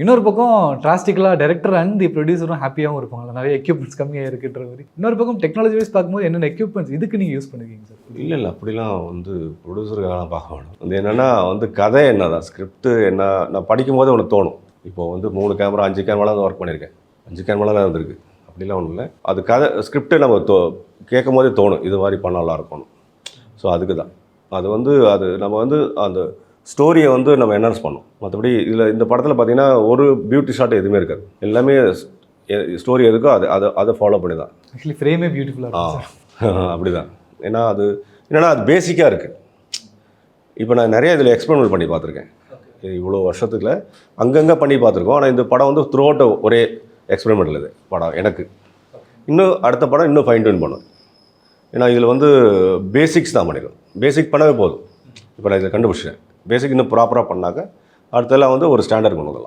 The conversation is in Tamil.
இன்னொரு பக்கம் டிராஸ்டிக்கலாக டைரக்டர் அண்ட் தி ப்ரொடியூசரும் ஹாப்பியாகவும் இருப்பாங்க. நிறைய எக்யூப்மெண்ட்ஸ் கம்மியாக இருக்குன்ற மாதிரி. இன்னொரு பக்கம் டெக்னாலஜி வைஸ் பார்க்கும்போது என்னென்ன எக்யூப்மெண்ட்ஸ் இதுக்கு நீங்கள் யூஸ் பண்ணுவீங்க சார்? இல்லை அப்படிலாம் ப்ரொடியூசருக்காக பார்க்க வேணும். என்னென்னா கதை என்ன தான் ஸ்கிரிப்ட் என்ன நான் படிக்கும்போது ஒன்று தோணும். இப்போது 3 கேமரா 5 கேமராலாம் ஒர்க் பண்ணியிருக்கேன். 5 கேமராலாம் இருந்திருக்கு. அப்படிலாம் ஒன்றும் இல்லை. அது கதை ஸ்கிரிப்டை நம்ம கேட்கும் போதே தோணும் இது மாதிரி பண்ணலாம் இருக்கணும். ஸோ அதுக்கு தான் அது நம்ம அந்த ஸ்டோரியை நம்ம என்ஹான்ஸ் பண்ணோம். மற்றபடி இதில் இந்த படத்தில் பார்த்தீங்கன்னா ஒரு பியூட்டி ஷாட் எதுவுமே இருக்காது. எல்லாமே ஸ்டோரி எதுக்கோ அதை ஃபாலோ பண்ணி தான். ஆக்சுவலி ஃப்ரேமே பியூட்டிஃபுல்லாக அப்படி தான். ஏன்னா அது பேசிக்காக இருக்குது. இப்போ நான் நிறைய இதில் எக்ஸ்பெரிமெண்ட் பண்ணி பார்த்துருக்கேன். இவ்வளோ வருஷத்துக்குள்ள அங்கங்கே பண்ணி பார்த்துருக்கோம். ஆனால் இந்த படம் த்ரூ அவுட் ஒரே எக்ஸ்பெரிமெண்ட் இது படம் எனக்கு. இன்னும் அடுத்த படம் இன்னும் ஃபைன் டியூன் பண்ணும். ஏன்னா இதில் பேசிக்ஸ் தான் பண்ணிடும். பேசிக் பண்ணவே போதும். இப்போ நான் இதை கண்டுபிடிச்சேன். பேசிக் இன்னும் ப்ராப்பராக பண்ணாக்க அடுத்தெல்லாம் ஒரு ஸ்டாண்டர்ட் கொண்டு வரலாம்.